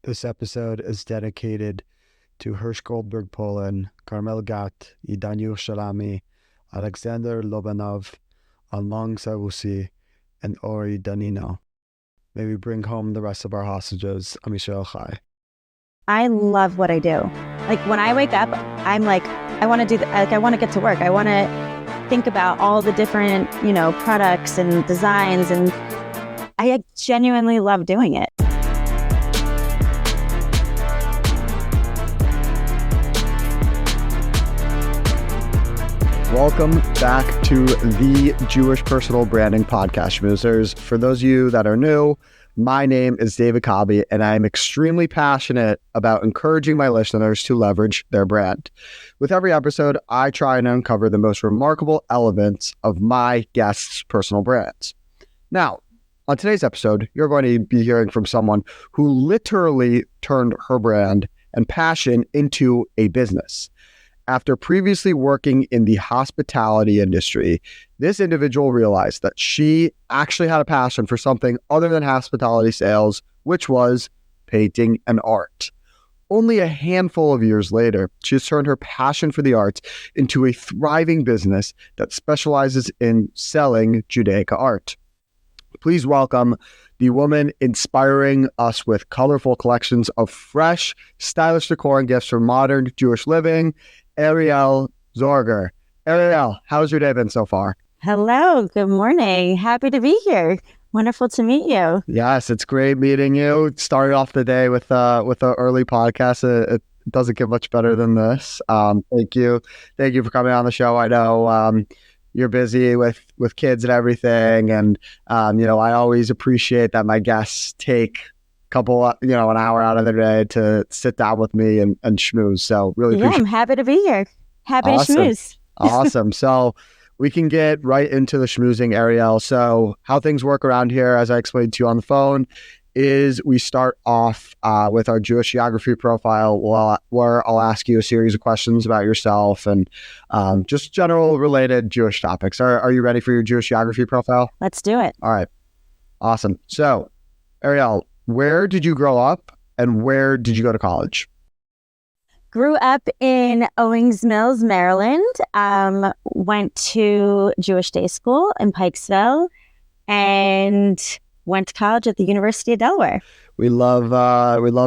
This episode is dedicated to Hirsch Goldberg Poland, Carmel Gat, Daniel Shalami, Alexander Lobanov, Anlong Sarusi, and Ori Danino. May we bring home the rest of our hostages, Amisha Chai. I love what I do. Like when I wake up, I'm like, I want to do I want to get to work. I want to think about all the different, products and designs, and I genuinely love doing it. Welcome back to the Jewish Personal Branding Podcast, Schmoozers. For those of you that are new, my name is David Cobby, and I am extremely passionate about encouraging my listeners to leverage their brand. With every episode, I try and uncover the most remarkable elements of my guests' personal brands. Now, on today's episode, you're going to be hearing from someone who literally turned her brand and passion into a business. After previously working in the hospitality industry, this individual realized that she actually had a passion for something other than hospitality sales, which was painting and art. Only a handful of years later, she has turned her passion for the arts into a thriving business that specializes in selling Judaica art. Please welcome the woman inspiring us with colorful collections of fresh, stylish decor and gifts for modern Jewish living, Arielle Zorger. Arielle, how's your day been so far? Hello, good morning. Happy to be here. Wonderful to meet you. Yes, it's great meeting you. Started off the day with an early podcast. It doesn't get much better than this. Thank you for coming on the show. I know you're busy with kids and everything, and I always appreciate that my guests take an hour out of their day to sit down with me and schmooze. So really appreciate it. I'm happy to be here. Happy Awesome. to schmooze. Awesome. So we can get right into the schmoozing, Arielle. So how things work around here, as I explained to you on the phone, is we start off with our Jewish geography profile, where I'll ask you a series of questions about yourself and just general related Jewish topics. Are you ready for your Jewish geography profile? Let's do it. All right. Awesome. So, Arielle, where did you grow up and where did you go to college? Grew up in Owings Mills, Maryland. Went to Jewish day school in Pikesville and went to college at the University of Delaware. We love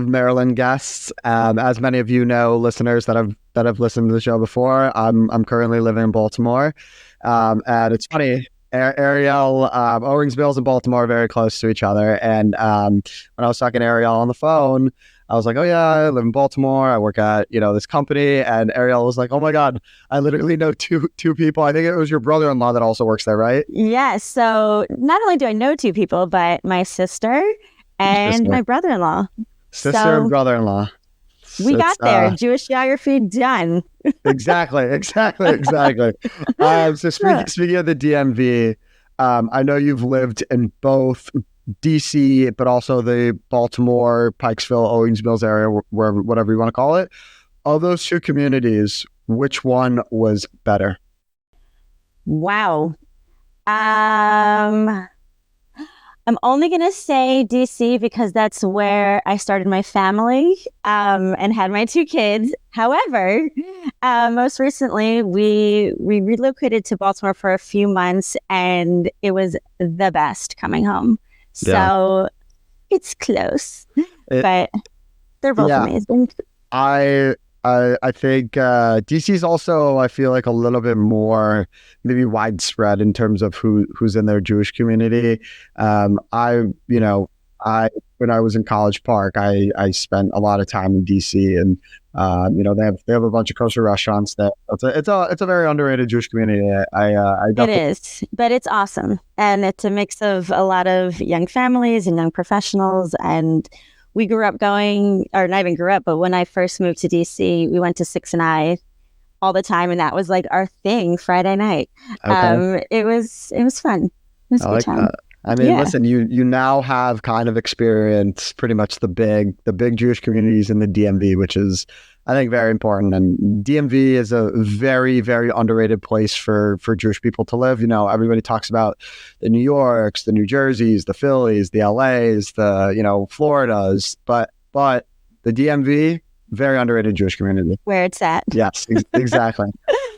Maryland guests. As many of you know, listeners that have listened to the show before, I'm currently living in Baltimore, and it's funny. Arielle, Owings Mills and Baltimore are very close to each other. And when I was talking to Arielle on the phone, I was like, oh yeah, I live in Baltimore. I work at, this company. And Arielle was like, oh my God, I literally know two people. I think it was your brother-in-law that also works there, right? Yes. So not only do I know two people, but my sister and my brother-in-law. Sister and brother-in-law. We got there. Jewish geography done. Exactly. So speaking of the DMV, I know you've lived in both DC, but also the Baltimore, Pikesville, Owings Mills area, whatever you want to call it. Of those two communities, which one was better? Wow. I'm only going to say DC because that's where I started my family and had my two kids. However, most recently, we relocated to Baltimore for a few months, and it was the best coming home. So it's close, but they're both amazing. I think DC is also, I feel like, a little bit more maybe widespread in terms of who's in their Jewish community. When I was in College Park, I spent a lot of time in DC, and they have a bunch of kosher restaurants. That it's a very underrated Jewish community. It is, but it's awesome, and it's a mix of a lot of young families and young professionals. And we grew up not even grew up, but when I first moved to DC, we went to 6 and I all the time, and that was like our thing Friday night. Okay. It was fun. It was a good time. That. I mean, listen, you now have kind of experienced pretty much the big Jewish communities in the DMV, which is, I think, very important. And DMV is a very, very underrated place for Jewish people to live. Everybody talks about the New Yorks, the New Jerseys, the Phillies, the LAs, the, Floridas, but the DMV, very underrated Jewish community. Where it's at. Yes, exactly.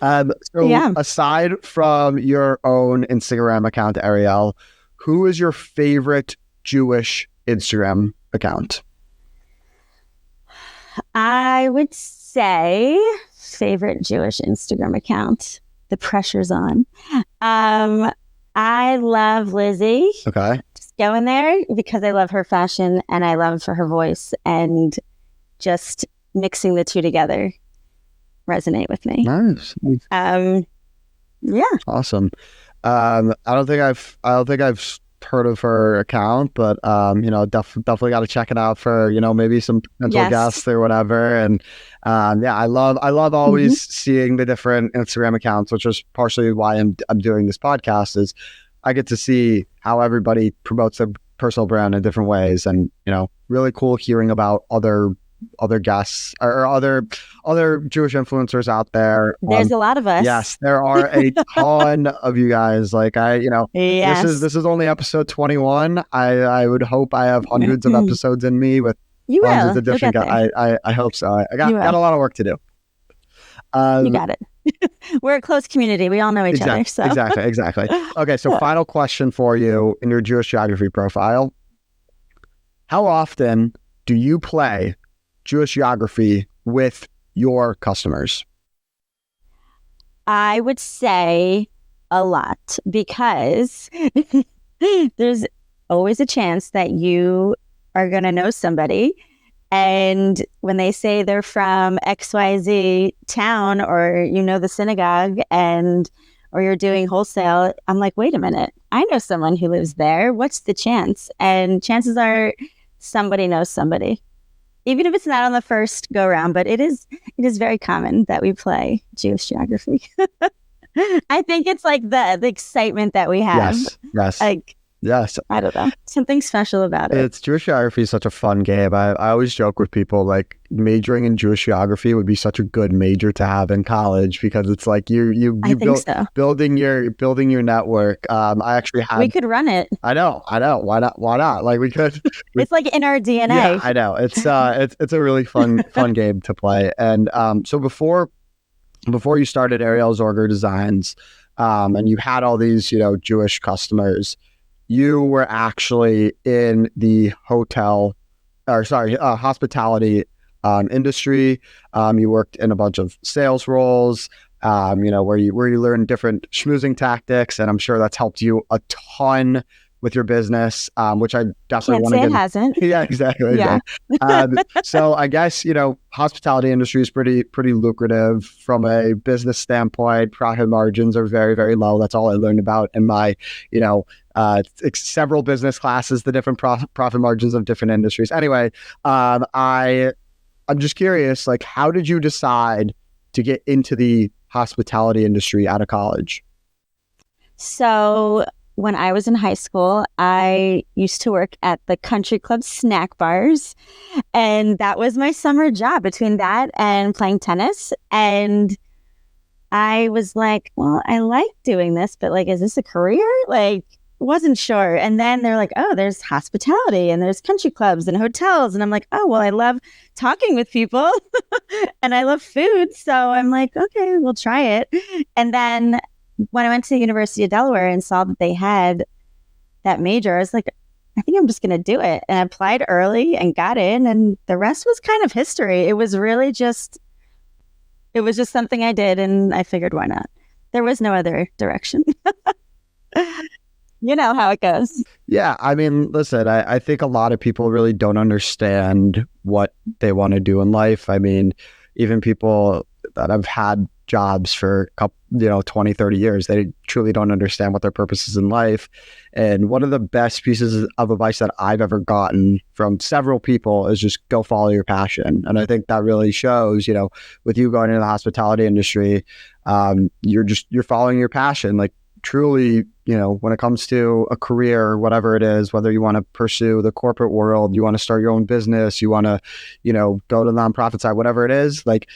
So Yeah. aside from your own Instagram account, Arielle, who is your favorite Jewish Instagram account? I would say favorite Jewish Instagram account. The pressure's on. I love Lizzie. Okay. Just go in there because I love her fashion and I love her voice, and just mixing the two together resonate with me. Nice. Yeah. Awesome. I don't think I've heard of her account, but definitely got to check it out for maybe some potential guests or whatever. And I love always seeing the different Instagram accounts, which is partially why I'm doing this podcast. Is I get to see how everybody promotes their personal brand in different ways, and really cool hearing about other guests or other Jewish influencers out there. There's a lot of us. Yes, there are a ton of you guys. Like this is only episode 21. I would hope I have hundreds of episodes in me with hundreds of different guys. I hope so. I got a lot of work to do. You got it. We're a close community. We all know each other. So Exactly. Okay, so final question for you in your Jewish geography profile. How often do you play Jewish geography with your customers? I would say a lot, because there's always a chance that you are going to know somebody, and when they say they're from XYZ town, or the synagogue, or you're doing wholesale, I'm like, wait a minute, I know someone who lives there. What's the chance? And chances are somebody knows somebody, even if it's not on the first go round. But it is very common that we play Jewish geography. I think it's like the excitement that we have. Yes. Yes. I don't know. Something special about it. It's Jewish geography is such a fun game. I always joke with people, like, majoring in Jewish geography would be such a good major to have in college, because it's like you building your network. I actually we could run it. I know. Why not? Like, we could. It's like in our DNA. Yeah, I know. It's a really fun game to play. And so before you started Arielle Zorger Designs, and you had all these Jewish customers, you were actually in the hospitality industry. You worked in a bunch of sales roles, where you learned different schmoozing tactics, and I'm sure that's helped you a ton with your business, which I definitely want to get. It hasn't. Yeah, exactly. Yeah. So I guess hospitality industry is pretty lucrative from a business standpoint. Profit margins are very, very low. That's all I learned about in my several business classes, the different profit margins of different industries. Anyway, I'm just curious, like, how did you decide to get into the hospitality industry out of college? So when I was in high school, I used to work at the country club snack bars, and that was my summer job, between that and playing tennis. And I was like, well, I like doing this, but like, is this a career? Like, wasn't sure. And then they're like, oh, there's hospitality and there's country clubs and hotels. And I'm like, oh, well, I love talking with people and I love food. So I'm like, okay, we'll try it. And then when I went to the University of Delaware and saw that they had that major, I was like, I think I'm just going to do it. And I applied early and got in, and the rest was kind of history. It was just something I did, and I figured, why not? There was no other direction. You know how it goes. Yeah. I mean, listen, I think a lot of people really don't understand what they want to do in life. I mean, even people that have had jobs for 20, 30 years, they truly don't understand what their purpose is in life. And one of the best pieces of advice that I've ever gotten from several people is just go follow your passion. And I think that really shows, with you going into the hospitality industry, you're following your passion. Like, truly, when it comes to a career or whatever it is, whether you want to pursue the corporate world, you want to start your own business, you want to, go to the nonprofit side, whatever it is, like,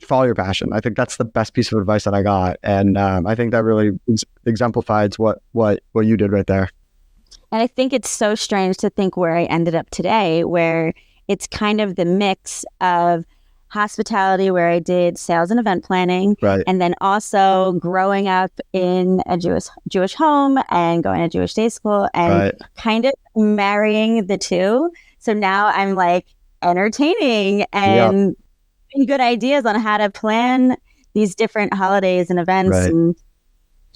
follow your passion. I think that's the best piece of advice that I got. And I think that really exemplifies what you did right there. And I think it's so strange to think where I ended up today, where it's kind of the mix of hospitality, where I did sales and event planning, Right. and then also growing up in a Jewish home and going to Jewish day school, and kind of marrying the two. So now I'm like entertaining and good ideas on how to plan these different holidays and events, and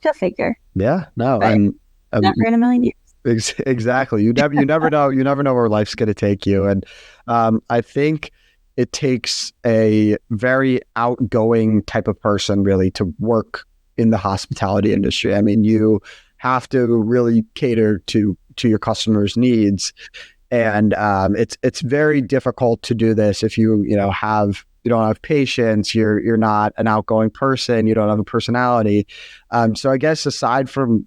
go figure. Yeah, no, but and never in a million years. Exactly. You never know where life's going to take you, and I think it takes a very outgoing type of person really to work in the hospitality industry. I mean, you have to really cater to your customers' needs, and it's very difficult to do this if you don't have patience, you're not an outgoing person, you don't have a personality. So I guess aside from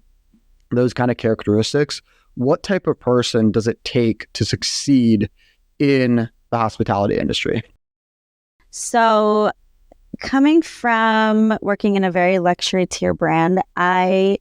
those kind of characteristics, what type of person does it take to succeed in the hospitality industry? So coming from working in a very luxury tier brand, I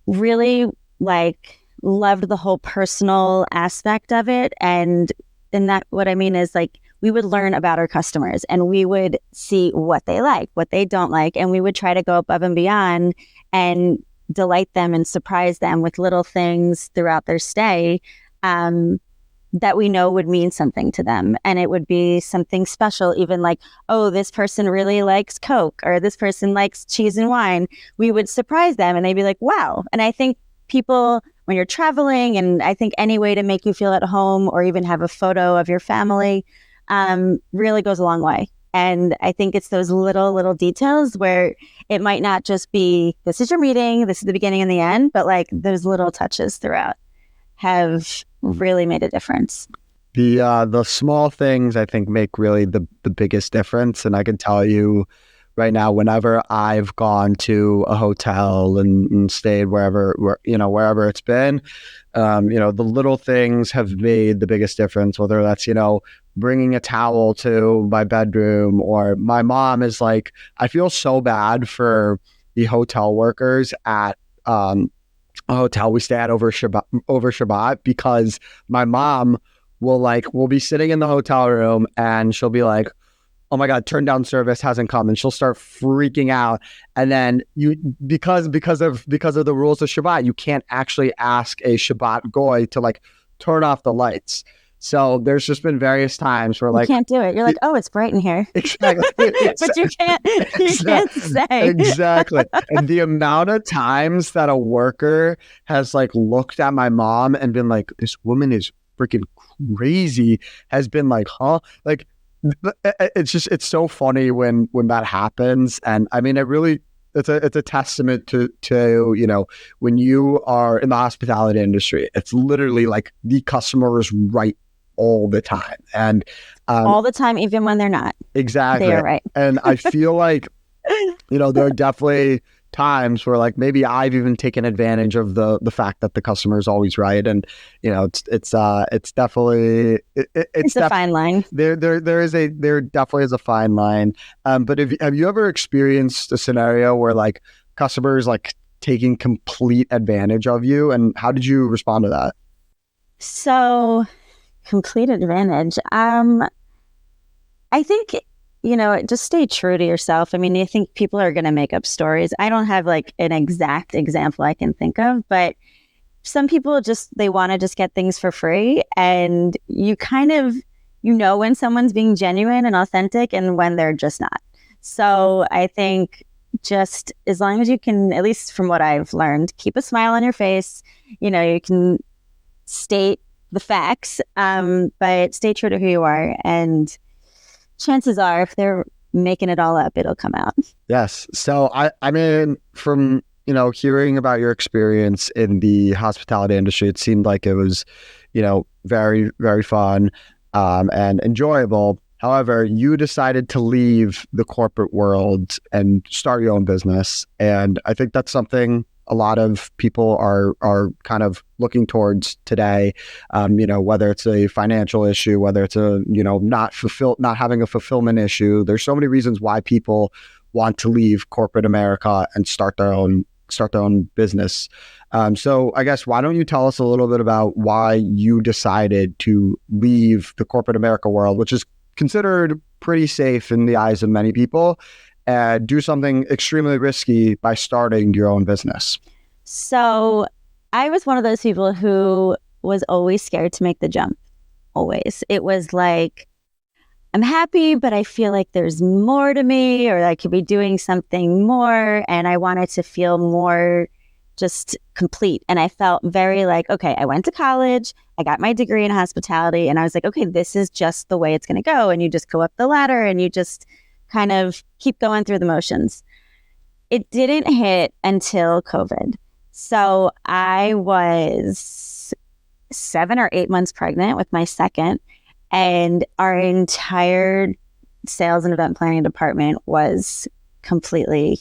really loved the whole personal aspect of it. And that, what I mean is we would learn about our customers, and we would see what they like, what they don't like. And we would try to go above and beyond and delight them and surprise them with little things throughout their stay that we know would mean something to them. And it would be something special, even oh, this person really likes Coke, or this person likes cheese and wine. We would surprise them and they'd be like, wow. And I think people, when you're traveling, and I think any way to make you feel at home or even have a photo of your family really goes a long way. And I think it's those little details where it might not just be, this is your meeting, this is the beginning and the end, but those little touches throughout have really made a difference. The small things, I think, make really the biggest difference. And I can tell you right now, whenever I've gone to a hotel and stayed wherever it's been, the little things have made the biggest difference, whether that's, bringing a towel to my bedroom, or my mom is like, I feel so bad for the hotel workers at a hotel we stay at over Shabbat, because my mom will be sitting in the hotel room and she'll be like, oh my God, turn down service hasn't come, and she'll start freaking out. And then because of the rules of Shabbat, you can't actually ask a Shabbat goy to turn off the lights. So there's just been various times where you can't do it. You're like, oh, it's bright in here. Exactly. But you can't say. Exactly. And the amount of times that a worker has looked at my mom and been like, this woman is freaking crazy, has been like, huh? It's so funny when that happens. And I mean, it's a testament to when you are in the hospitality industry, it's literally the customer is right all the time, and all the time, even when they're not. Exactly. They are right. And I feel there are definitely times where maybe I've even taken advantage of the fact that the customer is always right, and it's definitely it's a fine line. There definitely is a fine line. But have you ever experienced a scenario where customers taking complete advantage of you, and how did you respond to that? So, complete advantage. I think, just stay true to yourself. I mean, I think people are going to make up stories. I don't have an exact example I can think of, but some people they want to just get things for free, and you kind of, when someone's being genuine and authentic and when they're just not. So I think just as long as you can, at least from what I've learned, keep a smile on your face, you can state the facts, but stay true to who you are, and chances are, if they're making it all up, it'll come out. Yes. So I mean, from hearing about your experience in the hospitality industry, it seemed like it was very, very fun and enjoyable. However, you decided to leave the corporate world and start your own business, and I think that's something a lot of people are kind of looking towards today, whether it's a financial issue, whether it's a, not having a fulfillment issue. There's so many reasons why people want to leave corporate America and start their own start their own business. So I guess, why don't you tell us a little bit about why you decided to leave the corporate America world, which is considered pretty safe in the eyes of many people, and do something extremely risky by starting your own business? So I was one of those people who was always scared to make the jump. Always. It was like, I'm happy, but I feel like there's more to me, or I could be doing something more. And I wanted to feel more just complete. And I felt very like, okay, I went to college, I got my degree in hospitality, and I was like, okay, this is just the way it's going to go. And you just go up the ladder and you just kind of keep going through the motions. It didn't hit until COVID. So I was 7 or 8 months pregnant with my second, and our entire sales and event planning department was completely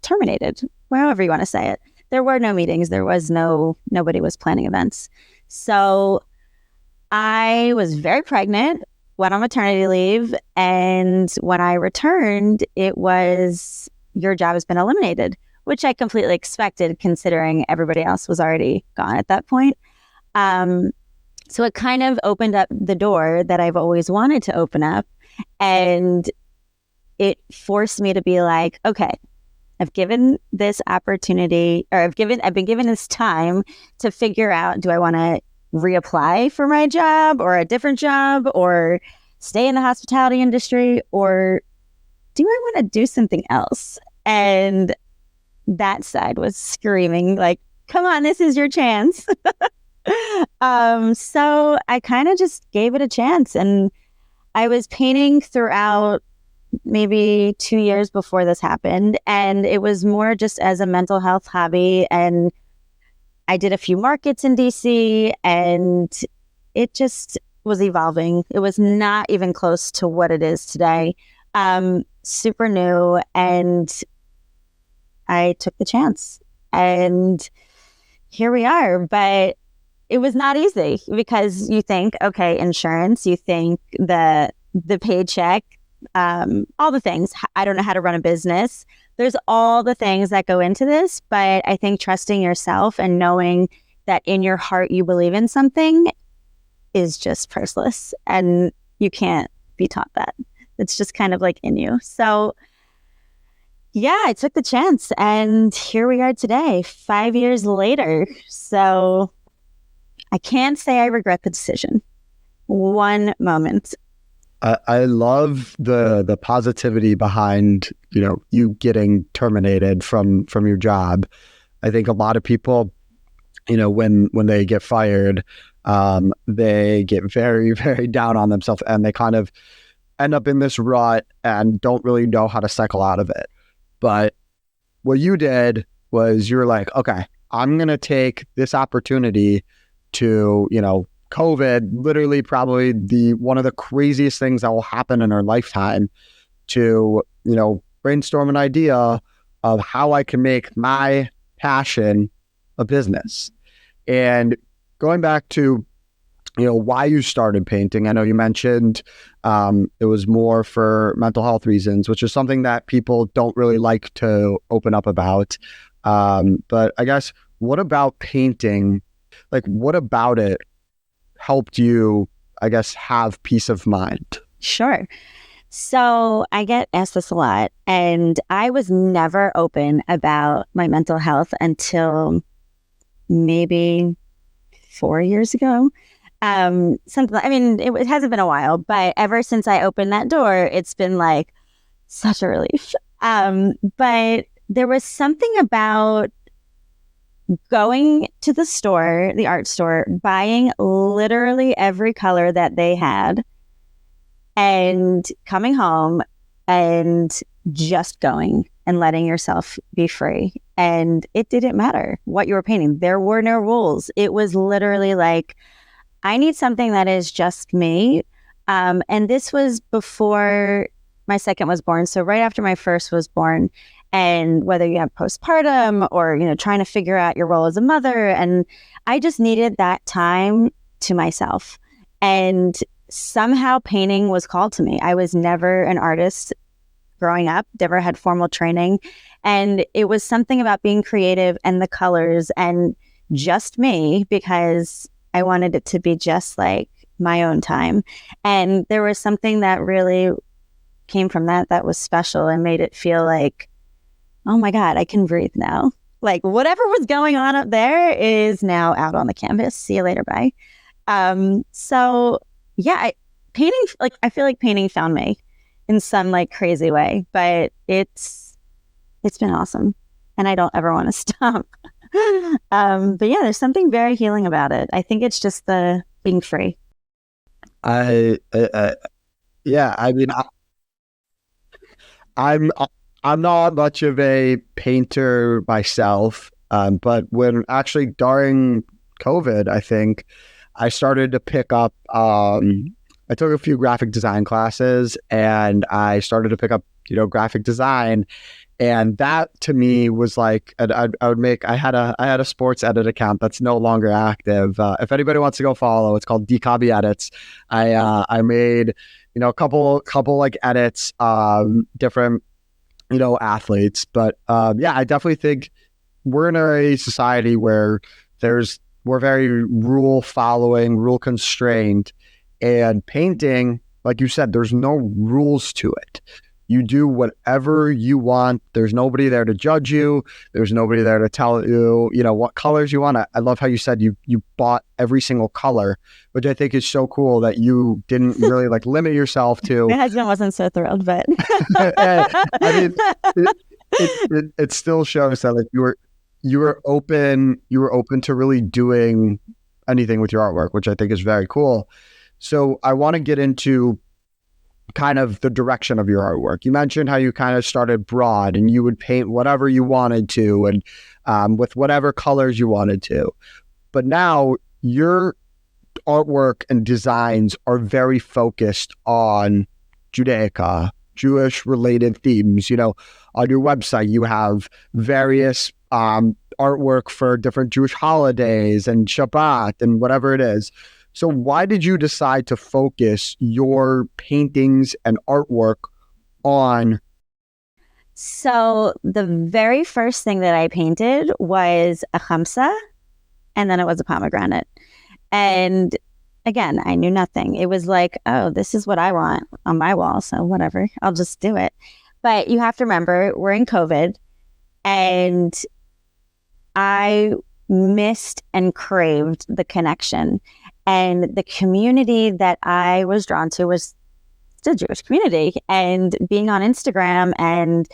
terminated, however you want to say it. There were no meetings. Nobody was planning events. So I was very pregnant, went on maternity leave, and when I returned, it was, your job has been eliminated, which I completely expected considering everybody else was already gone at that point. So it kind of opened up the door that I've always wanted to open up. And it forced me to be like, okay, I've given this opportunity, or I've been given this time to figure out, do I want to reapply for my job or a different job, or stay in the hospitality industry, or do I want to do something else? And that side was screaming like, come on, this is your chance. So I kind of just gave it a chance, and I was painting throughout maybe 2 years before this happened. And it was more just as a mental health hobby. And I did a few markets in DC, and it just was evolving. It was not even close to what it is today. Super new. And I took the chance, and here we are. But it was not easy, because you think, okay, insurance, you think the paycheck, all the things. I don't know how to run a business. There's all the things that go into this, but I think trusting yourself and knowing that in your heart you believe in something is just priceless, and you can't be taught that. It's just kind of like in you. So yeah, I took the chance, and here we are today, 5 years later. So I can't say I regret the decision. One moment. I love the positivity behind, you getting terminated from your job. I think a lot of people, when they get fired, they get very, very down on themselves, and they kind of end up in this rut and don't really know how to cycle out of it. But what you did was, you were like, okay, I'm going to take this opportunity to, COVID, literally probably one of the craziest things that will happen in our lifetime, to, brainstorm an idea of how I can make my passion a business. And going back to, why you started painting, I know you mentioned it was more for mental health reasons, which is something that people don't really like to open up about. But I guess, what about painting? Like, what about it helped you, I guess, have peace of mind? Sure. So I get asked this a lot, and I was never open about my mental health until maybe 4 years ago. It hasn't been a while, but ever since I opened that door, it's been like such a relief. But there was something about going to the store, the art store, buying literally every color that they had, and coming home and just going and letting yourself be free. And it didn't matter what you were painting. There were no rules. It was literally like, I need something that is just me. And this was before my second was born. So right after my first was born. And whether you have postpartum or, trying to figure out your role as a mother. And I just needed that time to myself. And somehow painting was called to me. I was never an artist growing up, never had formal training. And it was something about being creative and the colors and just me, because I wanted it to be just like my own time. And there was something that really came from that was special and made it feel like, oh my God, I can breathe now. Like whatever was going on up there is now out on the canvas. See you later. Bye. So yeah, painting, like I feel like painting found me in some like crazy way, but it's been awesome and I don't ever want to stop. But yeah, there's something very healing about it. I think it's just the being free. Yeah, I mean, I'm not much of a painter myself, but when actually during COVID, I think I started to pick up. I took a few graphic design classes, and I started to pick up, graphic design, and that to me was like, I would make. I had a sports edit account that's no longer active. If anybody wants to go follow, it's called Decobi Edits. I made a couple like edits, different athletes, but yeah, I definitely think we're in a society where we're very rule following, rule constrained, and painting, like you said, there's no rules to it. You do whatever you want. There's nobody there to judge you. There's nobody there to tell you, what colors you want. I love how you said you bought every single color, which I think is so cool that you didn't really like limit yourself to. My husband wasn't so thrilled, but I mean, it still shows that like you were open to really doing anything with your artwork, which I think is very cool. So I want to get into kind of the direction of your artwork. You mentioned how you kind of started broad and you would paint whatever you wanted to and with whatever colors you wanted to. But now your artwork and designs are very focused on Judaica, Jewish related themes. On your website, you have various artwork for different Jewish holidays and Shabbat and whatever it is. So why did you decide to focus your paintings and artwork on? So the very first thing that I painted was a chamsa, and then it was a pomegranate. And again, I knew nothing. It was like, oh, this is what I want on my wall, so whatever, I'll just do it. But you have to remember, we're in COVID, and I missed and craved the connection. And the community that I was drawn to was the Jewish community, and being on Instagram and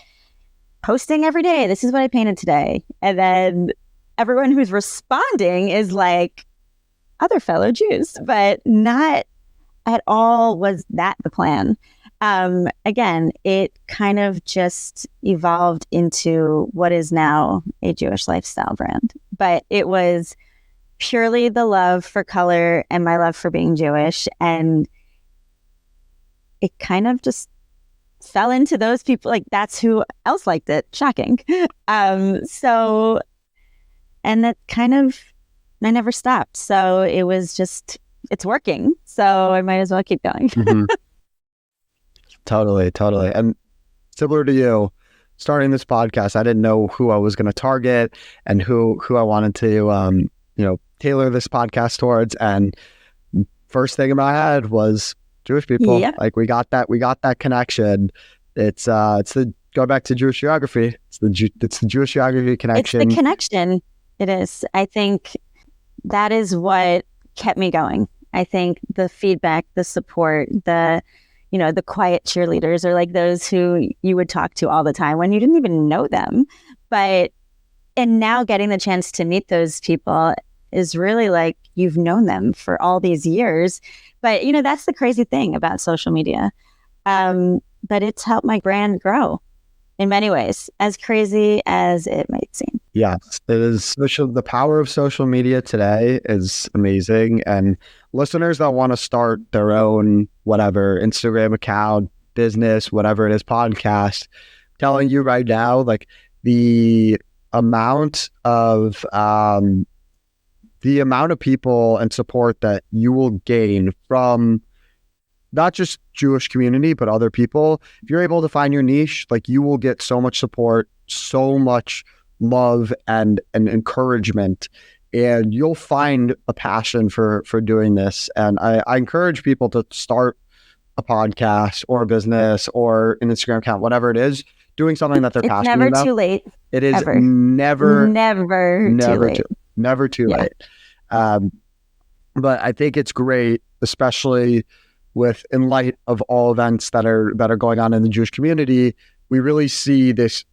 posting every day, this is what I painted today. And then everyone who's responding is like other fellow Jews, but not at all was that the plan. Again, it kind of just evolved into what is now a Jewish lifestyle brand, but it was purely the love for color and my love for being Jewish. And it kind of just fell into those people. Like that's who else liked it. Shocking. So, and that kind of, I never stopped. So it was just, it's working. So I might as well keep going. Mm-hmm. Totally. And similar to you, starting this podcast, I didn't know who I was going to target and who I wanted to, tailor this podcast towards. And first thing in my head was Jewish people. Yeah. Like we got that connection. It's the, go back to Jewish geography. It's the Jewish geography connection. It's the connection. It is. I think that is what kept me going. I think the feedback, the support, the quiet cheerleaders, or like those who you would talk to all the time when you didn't even know them. And now getting the chance to meet those people is really like you've known them for all these years. But, that's the crazy thing about social media. But it's helped my brand grow in many ways, as crazy as it might seem. Yes, it is. The power of social media today is amazing. And listeners that want to start their own, whatever, Instagram account, business, whatever it is, podcast, telling you right now, like the amount of people and support that you will gain from not just Jewish community, but other people, if you're able to find your niche, like you will get so much support, so much love and encouragement, and you'll find a passion for doing this. And I encourage people to start a podcast or a business or an Instagram account, whatever it is, doing something that they're passionate about. It's never too late. It is ever. never too late. But I think it's great, especially in light of all events that are going on in the Jewish community. We really see this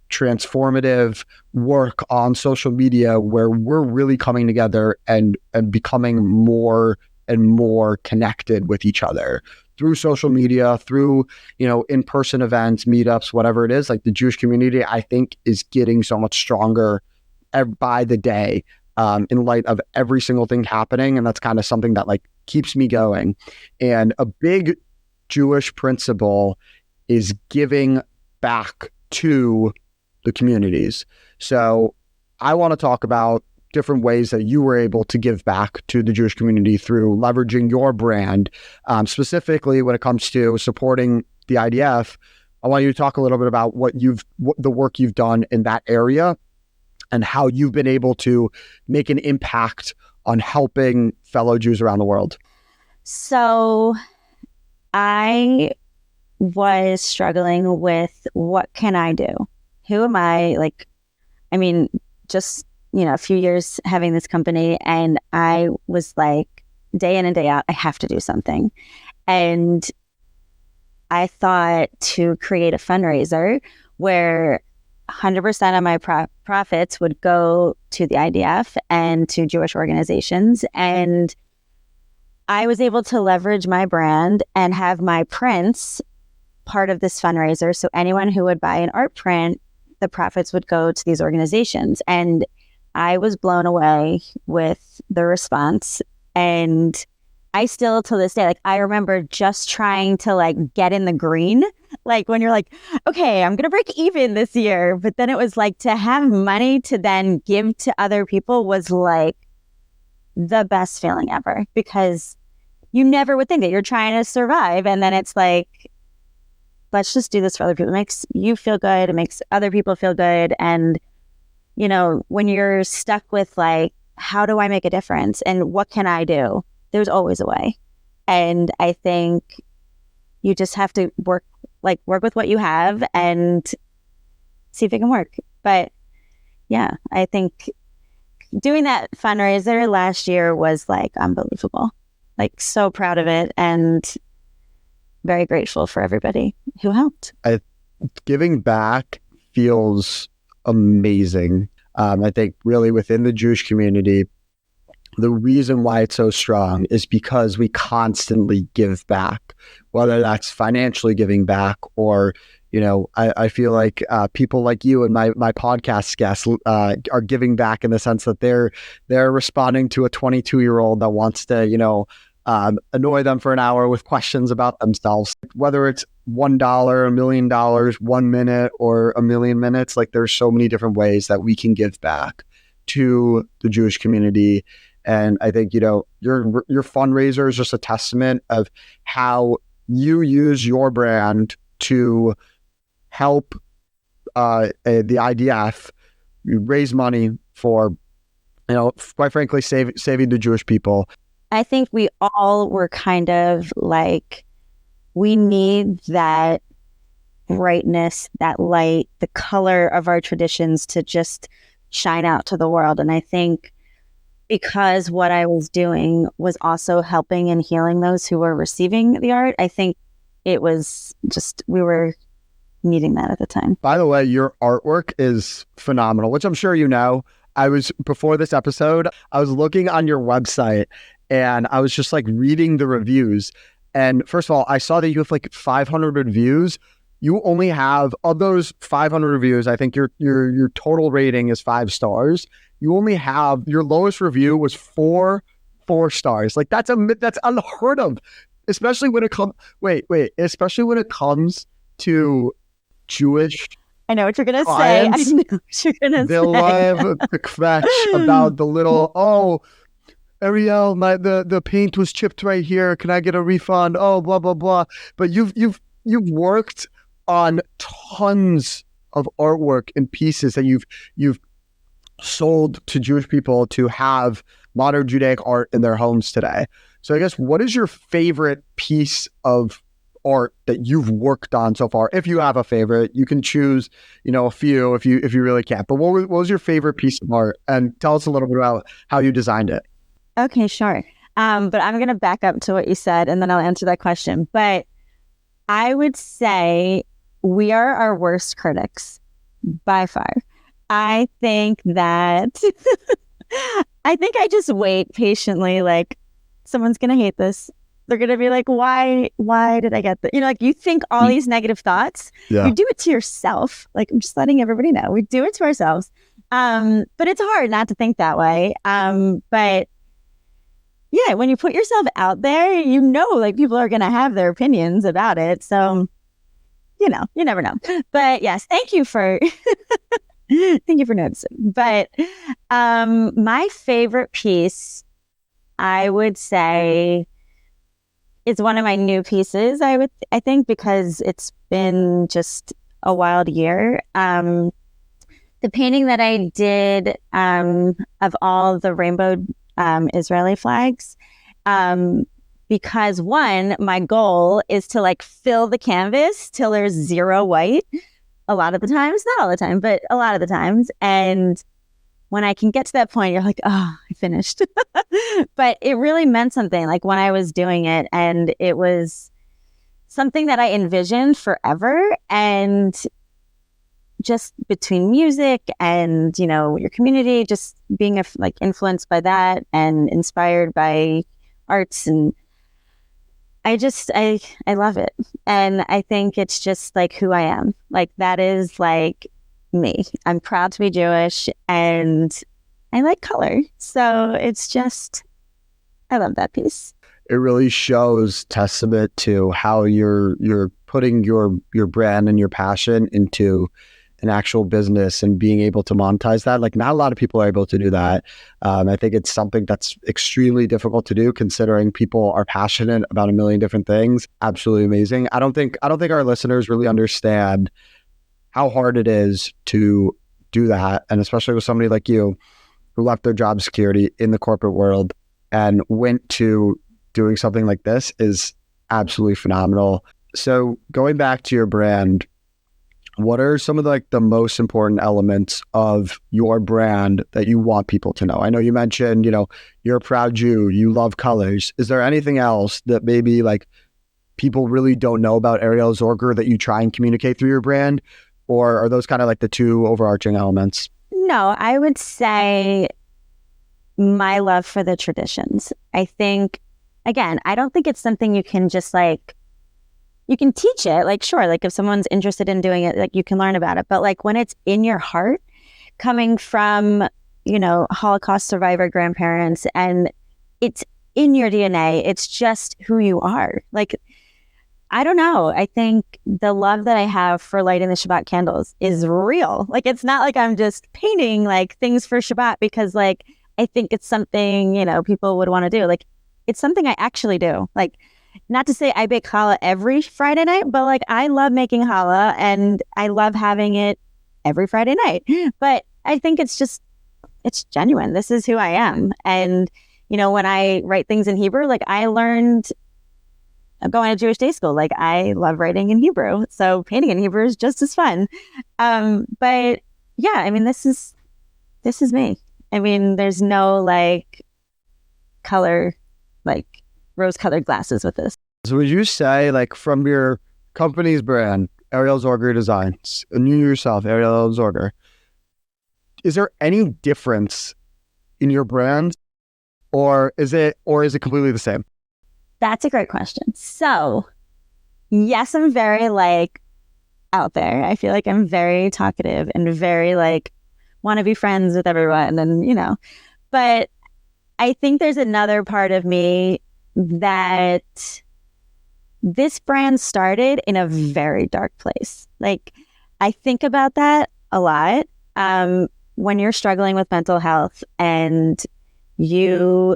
transformative work on social media where we're really coming together and becoming more and more connected with each other through social media, through, in-person events, meetups, whatever it is. Like the Jewish community, I think, is getting so much stronger by the day, in light of every single thing happening. And that's kind of something that like keeps me going. And a big Jewish principle is giving back to the communities. So I want to talk about different ways that you were able to give back to the Jewish community through leveraging your brand, specifically when it comes to supporting the IDF. I want you to talk a little bit about the work you've done in that area and how you've been able to make an impact on helping fellow Jews around the world. So I was struggling with, what can I do? Who am I? Just, a few years having this company, and I was like, day in and day out, I have to do something. And I thought to create a fundraiser where 100% of my profits would go to the IDF and to Jewish organizations. And I was able to leverage my brand and have my prints part of this fundraiser. So anyone who would buy an art print, the profits would go to these organizations. And I was blown away with the response. And I still, to this day, I remember just trying to get in the green. When you're like, okay, I'm going to break even this year. But then it was to have money to then give to other people was the best feeling ever, because you never would think that you're trying to survive. And then it's let's just do this for other people. It makes you feel good. It makes other people feel good. And, when you're stuck with how do I make a difference and what can I do? There's always a way. And I think you just have to work with what you have and see if it can work. But yeah, I think doing that fundraiser last year was unbelievable. So proud of it and very grateful for everybody who helped. Giving back feels amazing. I think really within the Jewish community, the reason why it's so strong is because we constantly give back, whether that's financially giving back or, I feel like people like you and my podcast guests are giving back in the sense that they're responding to a 22-year-old that wants to, annoy them for an hour with questions about themselves, whether it's $1, $1 million, 1 minute, or 1 million minutes. There's so many different ways that we can give back to the Jewish community. And I think, your fundraiser is just a testament of how you use your brand to help the IDF raise money for, quite frankly, saving the Jewish people. I think we all were kind of we need that brightness, that light, the color of our traditions to just shine out to the world. And I think because what I was doing was also helping and healing those who were receiving the art, I think it was just, we were needing that at the time. By the way, your artwork is phenomenal, which I'm sure before this episode, I was looking on your website and I was just reading the reviews. And first of all, I saw that you have 500 reviews. You only have, of those 500 reviews, I think your total rating is 5 stars. You only have, your lowest review was 4 stars. That's unheard of, especially when it comes, especially when it comes to Jewish. I know what you're going to say. I know what you're going to say. They'll have a kvetch about the little, Arielle, the paint was chipped right here. Can I get a refund? Oh, blah blah blah. But you've worked on tons of artwork and pieces that you've sold to Jewish people to have modern Judaic art in their homes today. So I guess, what is your favorite piece of art that you've worked on so far? If you have a favorite, you can choose, a few if you really can't. But what was your favorite piece of art? And tell us a little bit about how you designed it. Okay, sure. But I'm going to back up to what you said, and then I'll answer that question. But I would say we are our worst critics by far. I think that I just wait patiently, like, someone's going to hate this. They're going to be like, why did I get that? Like, you think all these negative thoughts, you do it to yourself. Like, I'm just letting everybody know, we do it to ourselves. But it's hard not to think that way. But yeah, when you put yourself out there, like, people are going to have their opinions about it. So, you never know. But yes, thank you for noticing. But my favorite piece, I would say, is one of my new pieces. I think, because it's been just a wild year. The painting that I did of all the rainbow Israeli flags, because one, my goal is to like fill the canvas till there's zero white. A lot of the times, not all the time, but a lot of the times. And when I can get to that point, you're like, oh, I finished. But it really meant something, like, when I was doing it, and it was something that I envisioned forever. And just between music and, your community, just being influenced by that and inspired by arts. And I love it. And I think it's just like who I am. Like, that is like me. I'm proud to be Jewish, and I like color. So it's just, I love that piece. It really shows testament to how you're putting your brand and your passion into an actual business and being able to monetize that. Like, not a lot of people are able to do that. I think it's something that's extremely difficult to do, considering people are passionate about a million different things. Absolutely amazing. I don't think our listeners really understand how hard it is to do that. And especially with somebody like you, who left their job security in the corporate world and went to doing something like this, is absolutely phenomenal. So going back to your brand, what are some of the most important elements of your brand that you want people to know? I know you mentioned, you're a proud Jew, you love colors. Is there anything else that maybe people really don't know about Arielle Zorger that you try and communicate through your brand? Or are those kind of the two overarching elements? No, I would say my love for the traditions. I think, again, I don't think it's something you can just you can teach it. Sure, if someone's interested in doing it, you can learn about it. But when it's in your heart, coming from, Holocaust survivor grandparents, and it's in your DNA, it's just who you are. I don't know. I think the love that I have for lighting the Shabbat candles is real. It's not like I'm just painting things for Shabbat because I think it's something, people would want to do. It's something I actually do. Not to say I bake challah every Friday night, but I love making challah, and I love having it every Friday night. But I think it's genuine. This is who I am. And, when I write things in Hebrew, I learned going to Jewish day school, I love writing in Hebrew. So painting in Hebrew is just as fun. But yeah, I mean, this is me. I mean, there's no color, rose-colored glasses with this. So would you say, from your company's brand, Arielle Zorger Designs, and you yourself, Arielle Zorger, is there any difference in your brand, or is it completely the same? That's a great question. So, yes, I'm very out there. I feel like I'm very talkative and very want to be friends with everyone, and but I think there's another part of me that this brand started in a very dark place. I think about that a lot. When you're struggling with mental health and you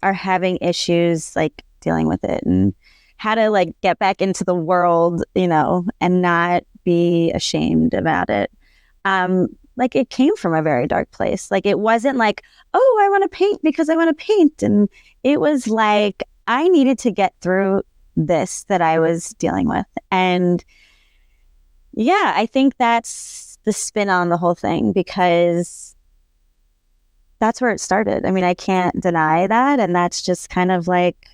are having issues like dealing with it and how to like get back into the world, and not be ashamed about it. Like it came from a very dark place. Like it wasn't like, oh, I want to paint because I want to paint. And it was like, I needed to get through this that I was dealing with. And yeah, I think that's the spin on the whole thing, because that's where it started. I mean, I can't deny that. And that's just kind of like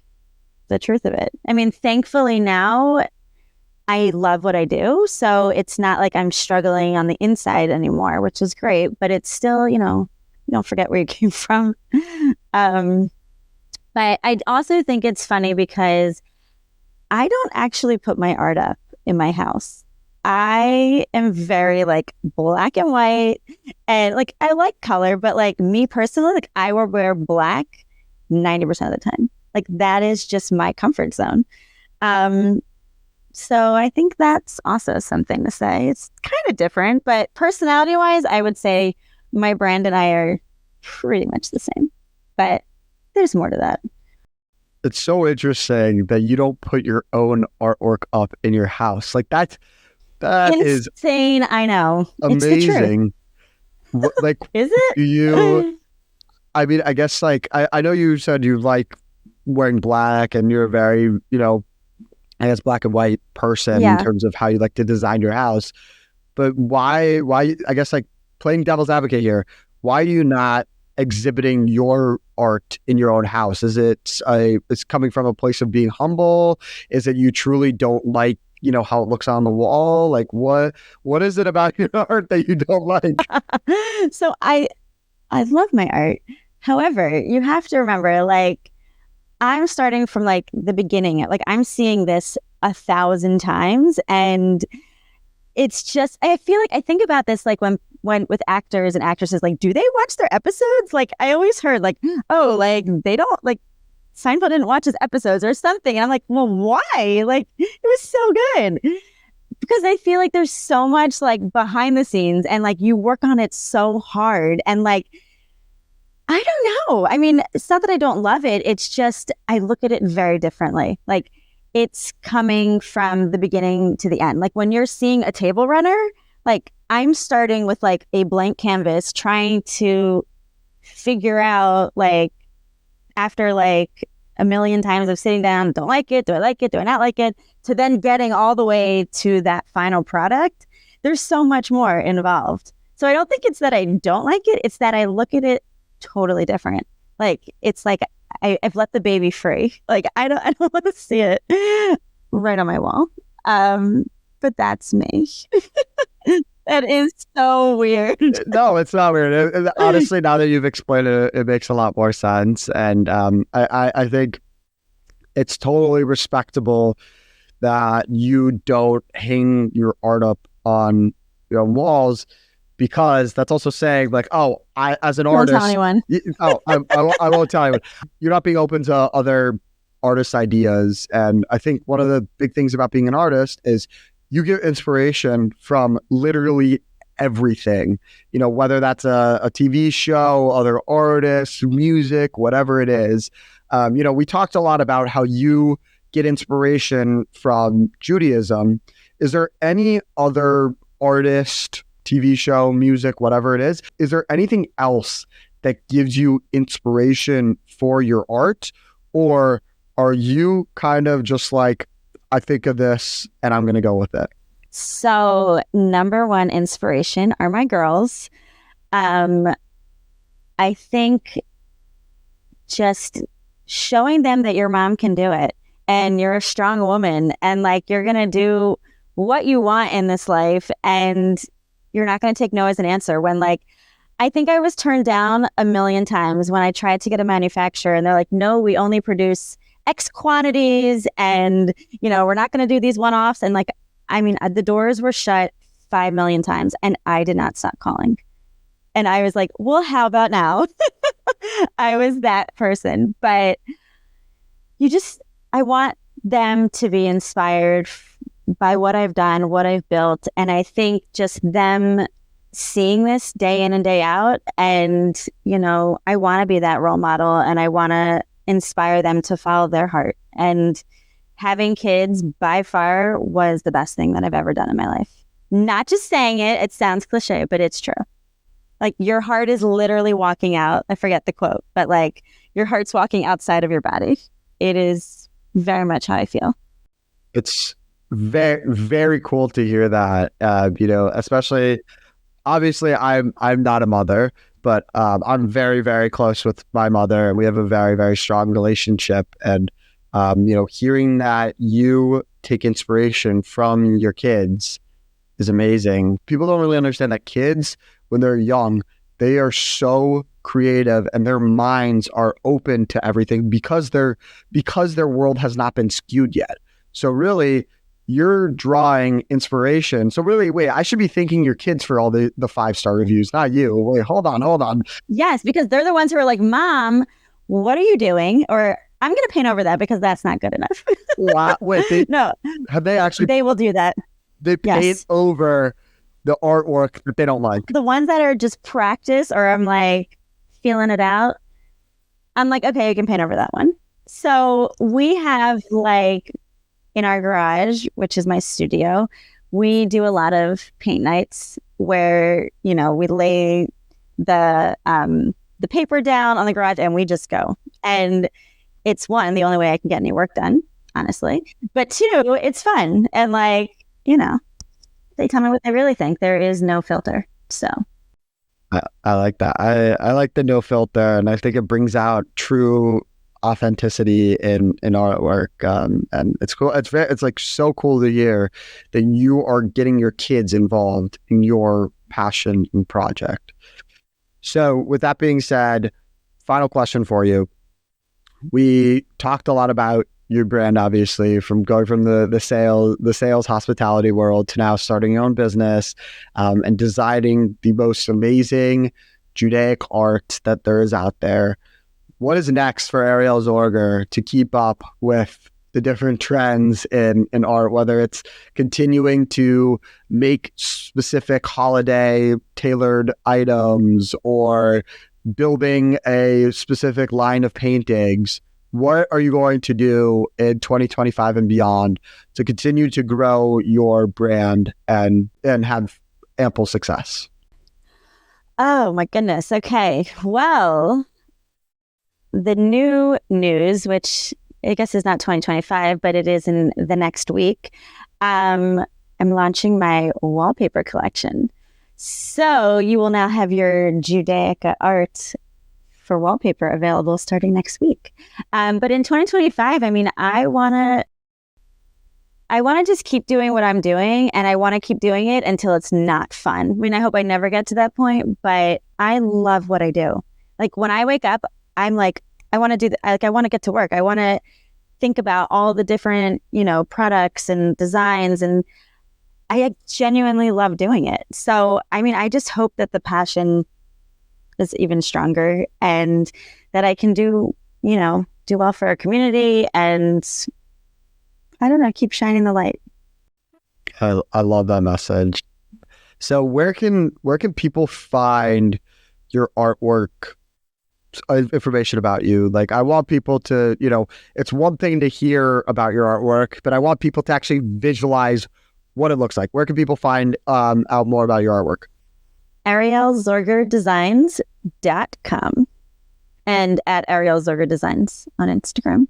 the truth of it. I mean, thankfully now I love what I do. So it's not like I'm struggling on the inside anymore, which is great, but it's still, you don't forget where you came from. But I also think it's funny because I don't actually put my art up in my house. I am very like black and white, and like I like color, but like me personally, like I will wear black 90% of the time. Like that is just my comfort zone. So I think that's also something to say. It's kind of different, but personality wise, I would say my brand and I are pretty much the same, but there's more to that. It's so interesting that you don't put your own artwork up in your house. Like that is insane. I know. Amazing. Like, is it? You, I mean, I guess like, I know you said you like wearing black and you're very, I guess black and white person in terms of how you like to design your house. But why, I guess like playing devil's advocate here, why are you not exhibiting your art in your own house? Is it's coming from a place of being humble? Is it you truly don't like, how it looks on the wall? Like what is it about your art that you don't like? So I love my art. However, you have to remember, like, I'm starting from like the beginning. Like I'm seeing this 1,000 times, and it's just, I feel like I think about this like when with actors and actresses, like, do they watch their episodes? Like I always heard like, oh, like they don't, like Seinfeld didn't watch his episodes or something. And I'm like, well, why? Like it was so good. Because I feel like there's so much like behind the scenes, and like you work on it so hard, and like, I don't know. I mean, it's not that I don't love it. It's just, I look at it very differently. Like it's coming from the beginning to the end. Like when you're seeing a table runner, like I'm starting with like a blank canvas, trying to figure out like, after like a million times of sitting down, don't like it, do I like it, do I not like it, to then getting all the way to that final product. There's so much more involved. So I don't think it's that I don't like it. It's that I look at it totally different. Like it's like I've let the baby free. Like I don't want to see it right on my wall. But that's me. That is so weird. No, it's not weird. Honestly, now that you've explained it, it makes a lot more sense. And I think it's totally respectable that you don't hang your art up on walls, because that's also saying like, oh, I as an artist, don't tell anyone. I won't tell anyone. You're not being open to other artists' ideas. And I think one of the big things about being an artist is you get inspiration from literally everything, whether that's a TV show, other artists, music, whatever it is. We talked a lot about how you get inspiration from Judaism. Is there any other artist, TV show, music, whatever it is there anything else that gives you inspiration for your art? Or are you kind of just like, I think of this and I'm going to go with it? So number one inspiration are my girls. I think just showing them that your mom can do it and you're a strong woman, and like you're going to do what you want in this life, and you're not going to take no as an answer. When like, I think I was turned down a million times when I tried to get a manufacturer, and they're like, no, we only produce X quantities, and we're not going to do these one-offs. And like, I mean, the doors were shut 5 million times, and I did not stop calling. And I was like, well, how about now? I was that person. But I want them to be inspired by what I've done, what I've built. And I think just them seeing this day in and day out, and, I want to be that role model, and I want to inspire them to follow their heart. And having kids by far was the best thing that I've ever done in my life. Not just saying it, it sounds cliche, but it's true. Like your heart is literally walking out. I forget the quote, but like your heart's walking outside of your body. It is very much how I feel. It's very, very cool to hear that, especially, obviously I'm not a mother, but I'm very, very close with my mother, and we have a very, very strong relationship. And, hearing that you take inspiration from your kids is amazing. People don't really understand that kids, when they're young, they are so creative and their minds are open to everything because their world has not been skewed yet. So really, you're drawing inspiration. So really, wait, I should be thanking your kids for all the 5-star reviews, not you. Wait, hold on. Yes, because they're the ones who are like, Mom, what are you doing? Or I'm going to paint over that because that's not good enough. Wow. Wait, no. Have they actually? They will do that. They paint over the artwork that they don't like. The ones that are just practice, or I'm like feeling it out, I'm like, okay, you can paint over that one. So we have like in our garage, which is my studio, we do a lot of paint nights where, we lay the paper down on the garage and we just go. And it's one, the only way I can get any work done, honestly. But two, it's fun. And like, they tell me what they really think. There is no filter. So I like that. I like the no filter, and I think it brings out true authenticity in artwork. And it's cool. It's like so cool to hear that you are getting your kids involved in your passion and project. So with that being said, final question for you. We talked a lot about your brand, obviously, from going from the sales hospitality world to now starting your own business, and designing the most amazing Judaic art that there is out there. What is next for Arielle Zorger to keep up with the different trends in art, whether it's continuing to make specific holiday tailored items or building a specific line of paintings? What are you going to do in 2025 and beyond to continue to grow your brand and have ample success? Oh my goodness. Okay. Well, the new news, which I guess is not 2025, but it is in the next week, I'm launching my wallpaper collection. So you will now have your Judaica art for wallpaper available starting next week. But in 2025, I want to just keep doing what I'm doing, and I want to keep doing it until it's not fun. I hope I never get to that point, but I love what I do. Like when I wake up, I'm like, I want to I want to get to work. I want to think about all the different, products and designs, and I genuinely love doing it. So, I just hope that the passion is even stronger and that I can do well for our community and, I don't know, keep shining the light. I love that message. So where can people find your artwork, information about you? Like, I want people to, it's one thing to hear about your artwork, but I want people to actually visualize what it looks like. Where can people find out more about your artwork? Arielle Zorger Designs.com and at Arielle Zorger Designs on Instagram.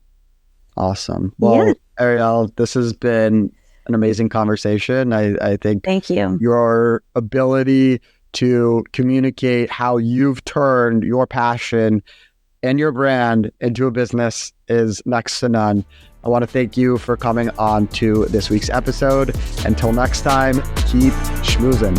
Awesome. Well, yeah. Arielle, this has been an amazing conversation. I think thank you. Your ability to communicate how you've turned your passion and your brand into a business is next to none. I want to thank you for coming on to this week's episode. Until next time, keep schmoozing.